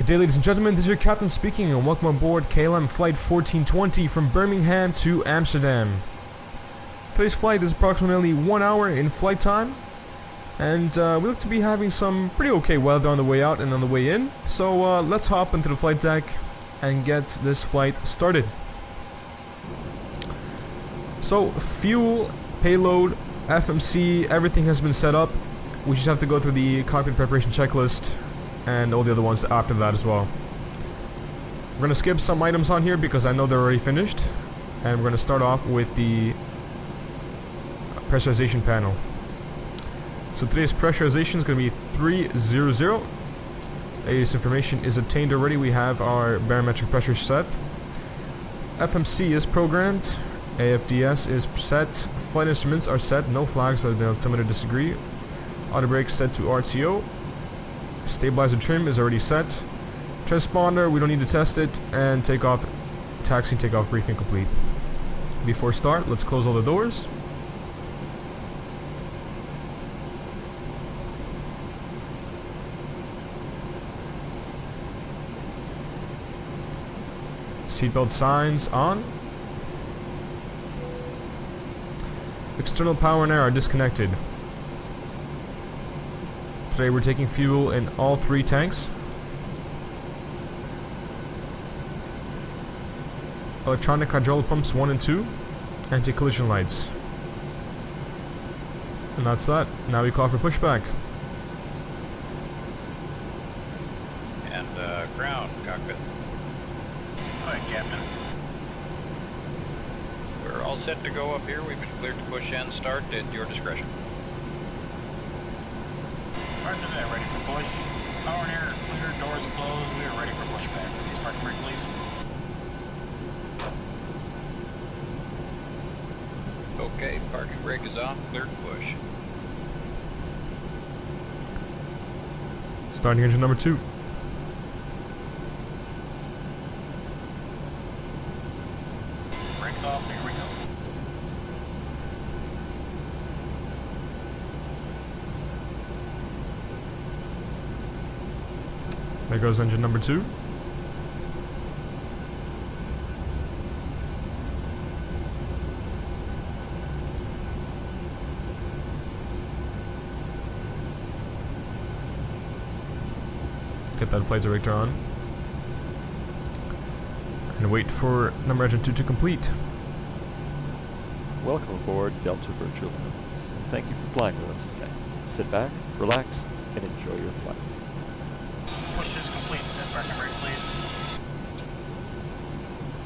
Good day, ladies and gentlemen, this is your captain speaking, and welcome aboard KLM Flight 1420 from Birmingham to Amsterdam. Today's flight is approximately 1 hour in flight time, and we look to be having some pretty okay weather on the way out and on the way in, so let's hop into the flight deck and get this flight started. So, fuel, payload, FMC, everything has been set up. We just have to go through the cockpit preparation checklist and all the other ones after that as well. We're going to skip some items on here because I know they're already finished, and we're going to start off with the pressurization panel. So today's pressurization is going to be 300. This information is obtained already. We have our barometric pressure set. FMC is programmed. AFDS is set. Flight instruments are set. No flags. Someone to disagree. Auto brake set to RTO. Stabilizer trim is already set. Transponder, we don't need to test it. And takeoff, taxi takeoff briefing complete. Before start, let's close all the doors. Seatbelt signs on. External power and air are disconnected. Today we're taking fuel in all 3 tanks. Electronic hydraulic pumps 1 and 2. Anti-collision lights. And that's that. Now we call for pushback. And ground, cockpit. Go ahead, Captain. We're all set to go up here. We've been cleared to push and start at your discretion. Roger that, ready for push. Power and air clear, doors closed. We are ready for pushback. Please park brake, please. Okay, parking brake is off, cleared to push. Starting engine number 2. Brakes off, here we go. There goes engine number 2. Get that flight director on. And wait for number engine 2 to complete. Welcome aboard Delta Virtual Airlines, and thank you for flying with us today. Sit back, relax, and enjoy your flight. Push is complete. Set parking brake, please.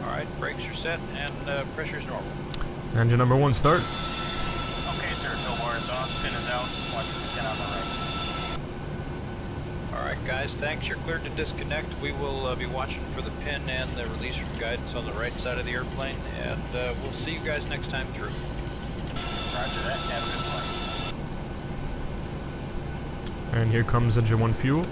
Alright, brakes are set and pressure's normal. Engine number 1 start. Okay, sir. Tow bar is off. Pin is out. Watch for the pin on the right. Alright guys, thanks. You're cleared to disconnect. We will be watching for the pin and the release from guidance on the right side of the airplane, and we'll see you guys next time through. Roger that. Have a good flight. And here comes engine 1 fuel.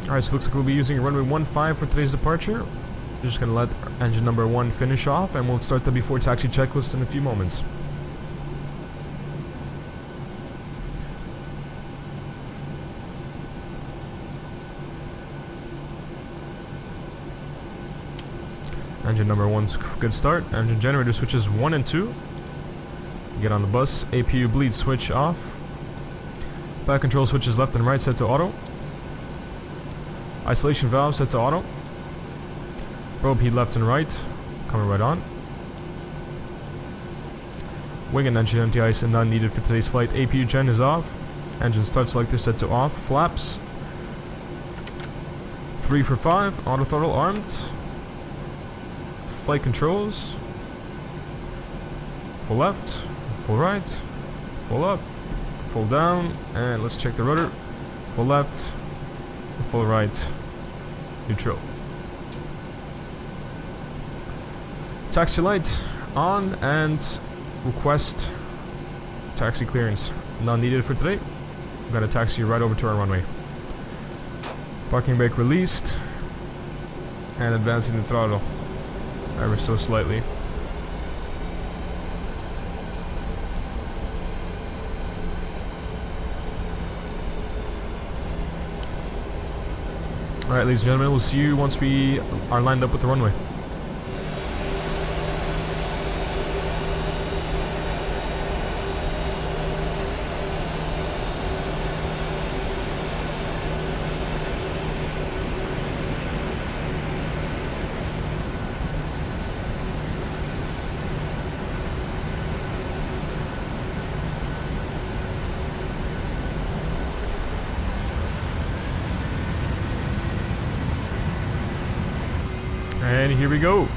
Alright, so it looks like we'll be using runway 15 for today's departure. We're just going to let engine number 1 finish off, and we'll start the before taxi checklist in a few moments. Engine number 1's good start. Engine generator switches 1 and 2. Get on the bus. APU bleed switch off. Back control switches left and right set to auto. Isolation valve set to auto. Probe heat left and right. Coming right on. Wing and engine empty ice and none needed for today's flight. APU gen is off. Engine start selector set to off. Flaps. 3 for 5. Auto throttle armed. Flight controls. Full left. Full right. Full up. Full down. And let's check the rudder. Full left. Full right. Neutral. Taxi light on and request taxi clearance. None needed for today. We're going to taxi right over to our runway. Parking brake released and advancing the throttle. ever so slightly. Alright, ladies and gentlemen, we'll see you once we are lined up with the runway. And here we go.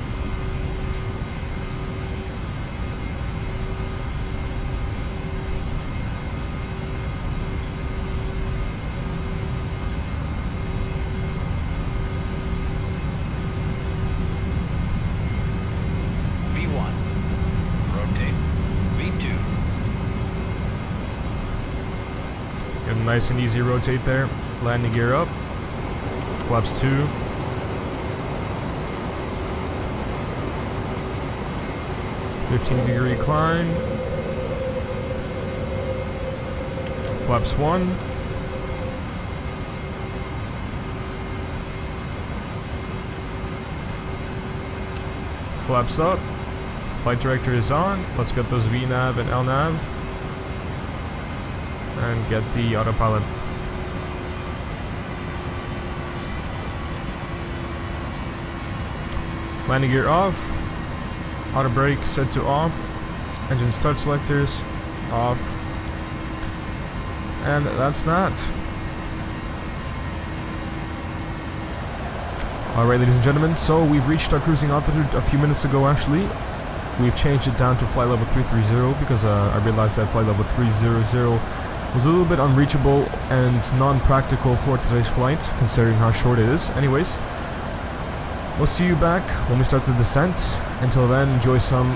V1. Rotate. V2. Get a nice and easy rotate there. Landing gear up. Flaps 2. .15-degree climb. Flaps 1. Flaps up. Flight director is on. Let's get those VNav and LNav. And get the autopilot. Landing gear off. Auto brake set to off. Engine start selectors off. And that's that. Alright, ladies and gentlemen, so we've reached our cruising altitude a few minutes ago actually. We've changed it down to flight level 330 because I realized that flight level 300 was a little bit unreachable and non-practical for today's flight, considering how short it is. Anyways, we'll see you back when we start the descent. Until then, enjoy some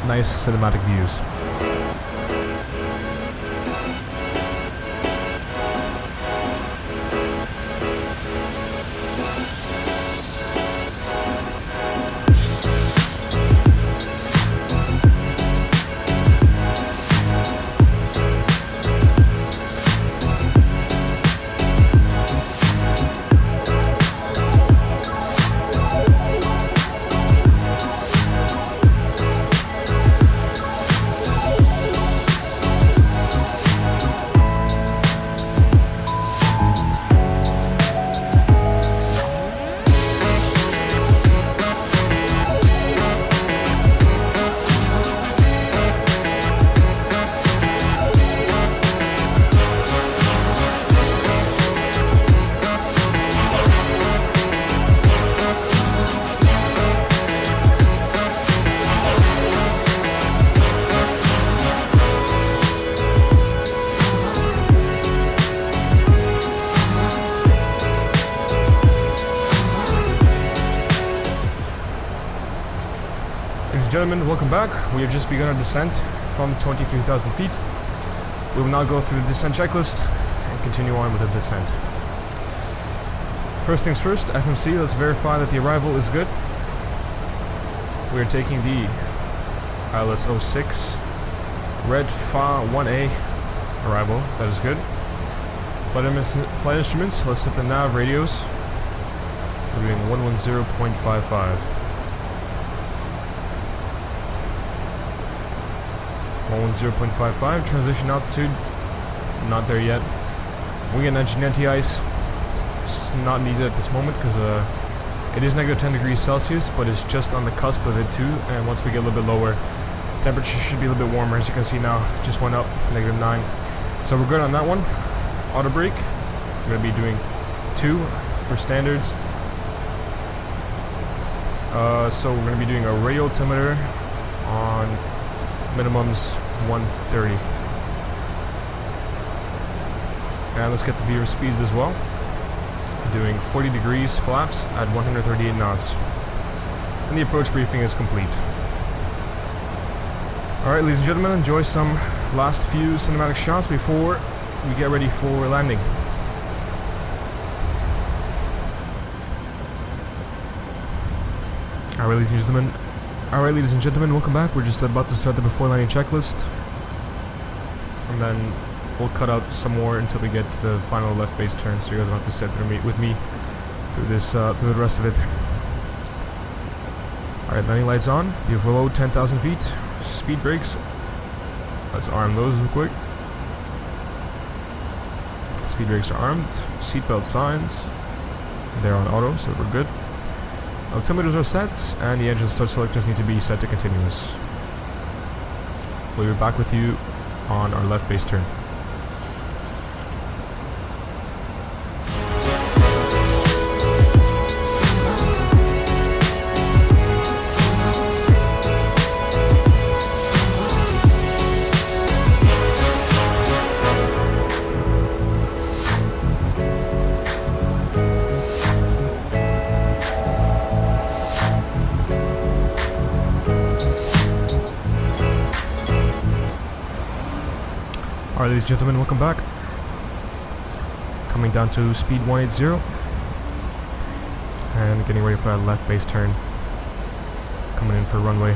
nice cinematic views. Gentlemen, welcome back. We have just begun our descent from 23,000 feet. We will now go through the descent checklist and continue on with the descent. First things first, FMC, let's verify that the arrival is good. We are taking the ILS 06 Red FA 1A arrival. That is good. Flight instruments, let's set the nav radios. We're doing 110.55. 110.55, transition altitude, not there yet. We get engine anti-ice, it's not needed at this moment because it is negative 10 degrees Celsius, but it's just on the cusp of it too, and once we get a little bit lower, temperature should be a little bit warmer. As you can see now, just went up, -9. So we're good on that one. Auto brake, we're going to be doing 2 for standards. So we're going to be doing a radio altimeter on minimums 130. And let's get the viewer speeds as well. Doing 40 degrees flaps at 138 knots. And the approach briefing is complete. Alright, ladies and gentlemen, enjoy some last few cinematic shots before we get ready for landing. Alright, ladies and gentlemen, welcome back. We're just about to start the before landing checklist. And then we'll cut out some more until we get to the final left base turn, so you guys don't have to sit through with me through this, through the rest of it. Alright, landing lights on. You have below 10,000 feet. Speed brakes. Let's arm those real quick. Speed brakes are armed. Seatbelt signs. They're on auto, so we're good. Altimeters are set, and the engine start selectors need to be set to continuous. We'll be back with you on our left base turn. Alright, ladies and gentlemen, welcome back. Coming down to speed 180 and getting ready for that left base turn. Coming in for runway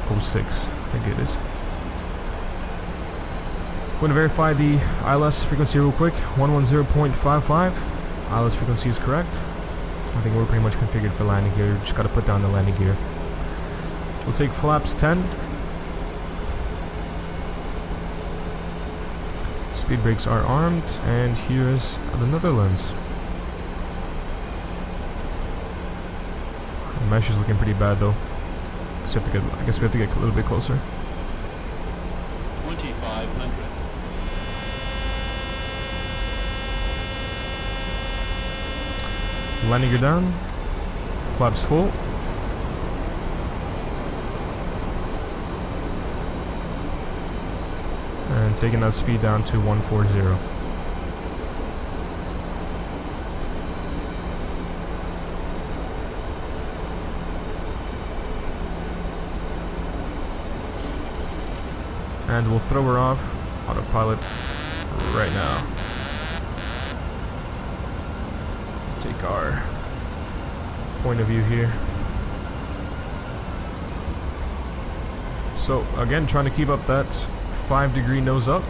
06, I think it is. I'm going to verify the ILS frequency real quick. 110.55. ILS frequency is correct. I think we're pretty much configured for landing here. Just got to put down the landing gear. We'll take flaps 10. Speed brakes are armed, and here is the Netherlands. The mesh is looking pretty bad though. So I guess we have to get a little bit closer. 2500. Landing gear down. Flaps full. And taking that speed down to 140. And we'll throw her off autopilot right now. Take our point of view here. So again, trying to keep up that 5-degree nose up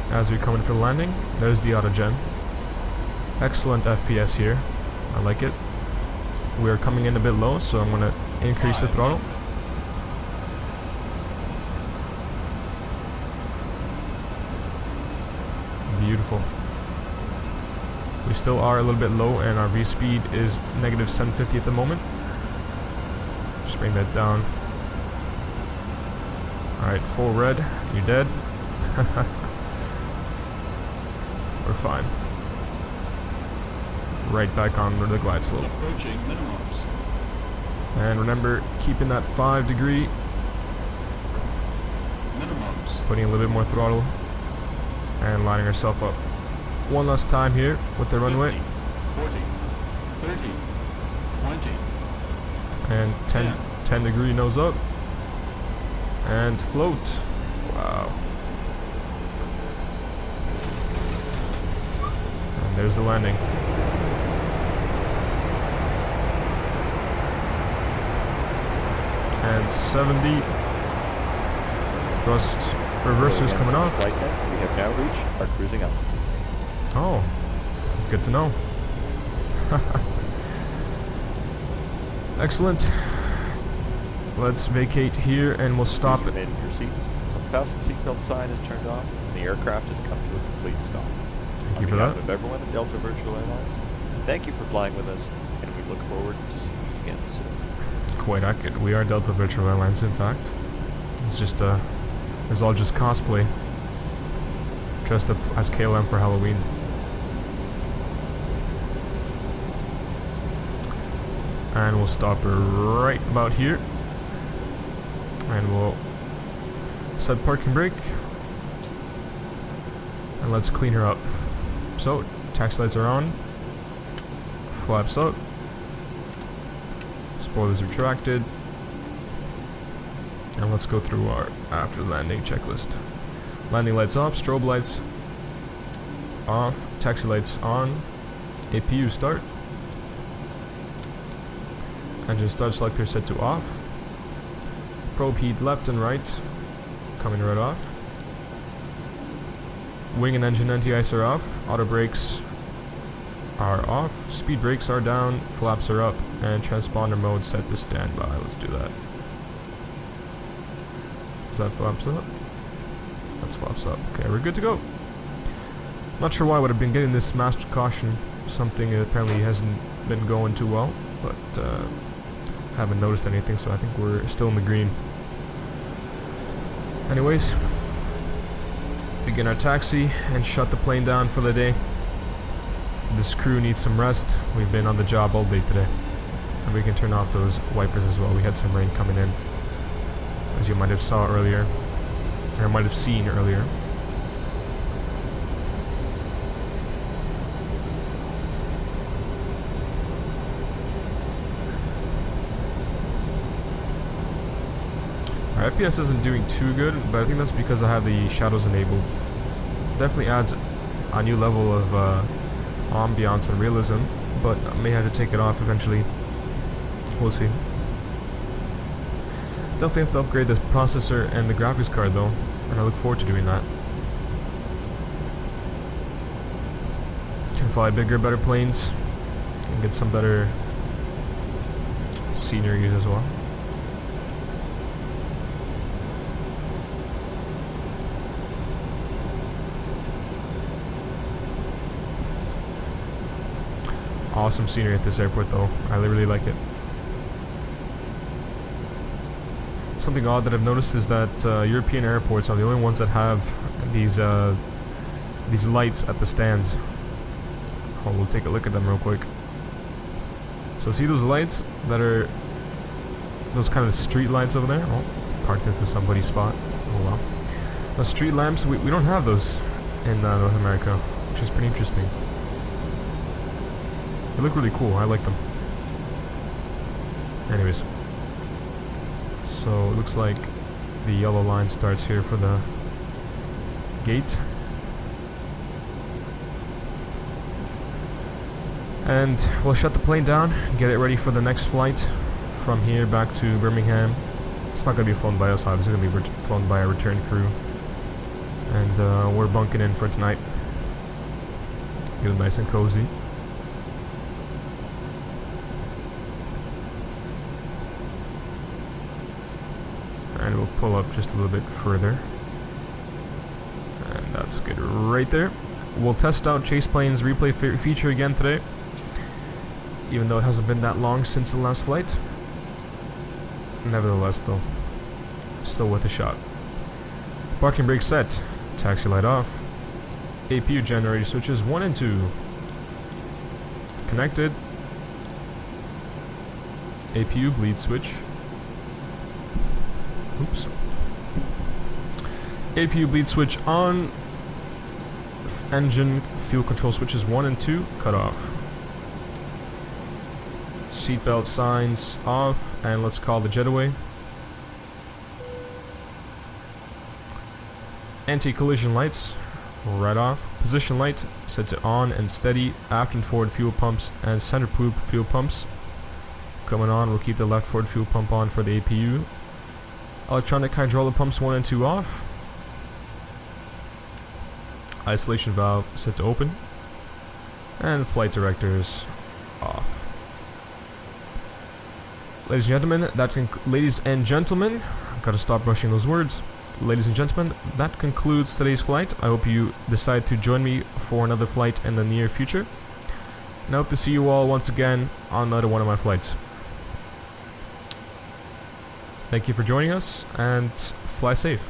as we come in for the landing. There's the auto gen. Excellent FPS here. I like it. We're coming in a bit low, so I'm going to increase the throttle. Beautiful. We still are a little bit low, and our V speed is negative 750 at the moment. Just bring that down. Alright, full red. You're dead. We're fine. Right back on the glide slope. Approaching minimums. And remember, keeping that 5-degree. Minimums. Putting a little bit more throttle. And lining ourselves up. One last time here with the runway. 50, 40, 30, 20. And 10 degree nose up. And float. Wow. And there's the landing. And 70. Thrust reversers coming off. Flight deck, we have now reached our cruising altitude. Oh, good to know. Excellent. Let's vacate here and we'll stop it. Remain in your seats. So the fasten seatbelt sign is turned off and the aircraft has come to a complete stop. Thank you for that. Of everyone at Delta Virtual Airlines, thank you for flying with us, and we look forward to seeing you again soon. Quite accurate. We are Delta Virtual Airlines, in fact. It's just it's all just cosplay. Dressed up as KLM for Halloween. And we'll stop her right about here. And we'll set parking brake. And let's clean her up. So, taxi lights are on. Flaps up. Spoilers retracted. And let's go through our after landing checklist. Landing lights off, strobe lights off, taxi lights on, APU start. Engine start selector set to off. Probe heat left and right, coming right off. Wing and engine anti-ice are off. Auto brakes are off. Speed brakes are down. Flaps are up. And transponder mode set to standby. Let's do that. Is that flaps up? That's flaps up. Okay, we're good to go. Not sure why I would have been getting this master caution. Something that apparently hasn't been going too well, but haven't noticed anything, so I think we're still in the green. Anyways, begin our taxi and shut the plane down for the day. This crew needs some rest. We've been on the job all day today. And we can turn off those wipers as well. We had some rain coming in, as you might have saw earlier, or might have seen earlier. Our FPS isn't doing too good, but I think that's because I have the shadows enabled. Definitely adds a new level of ambiance and realism, but I may have to take it off eventually. We'll see. Definitely have to upgrade the processor and the graphics card though, and I look forward to doing that. Can fly bigger, better planes, and get some better sceneries as well. Awesome scenery at this airport though. I really like it. Something odd that I've noticed is that European airports are the only ones that have these lights at the stands. Oh, we'll take a look at them real quick. So see those lights that are those kind of street lights over there? Oh, parked into somebody's spot. Oh wow. The street lamps, we don't have those in North America, which is pretty interesting. They look really cool. I like them. Anyways, so it looks like the yellow line starts here for the gate, and we'll shut the plane down, get it ready for the next flight from here back to Birmingham. It's not going to be flown by us, obviously. It's going to be flown by a return crew, and we're bunking in for tonight. Get it nice and cozy. And we'll pull up just a little bit further, and that's good right there. We'll test out ChasePlane's replay feature again today, even though it hasn't been that long since the last flight. Nevertheless though, still worth a shot. Parking brake set, taxi light off, APU generator switches 1 and 2 connected, APU bleed switch. Oops. APU bleed switch on. Engine fuel control switches 1 and 2 cut off. Seatbelt signs off, and let's call the jet away. Anti-collision lights right off. Position light set to on and steady. Aft and forward fuel pumps and center poop fuel pumps coming on. We'll keep the left forward fuel pump on for the APU. Electronic hydraulic pumps 1 and 2 off. Isolation valve set to open. And flight directors off. Ladies and gentlemen, I've got to stop rushing those words. Ladies and gentlemen, that concludes today's flight. I hope you decide to join me for another flight in the near future. And I hope to see you all once again on another one of my flights. Thank you for joining us, and fly safe.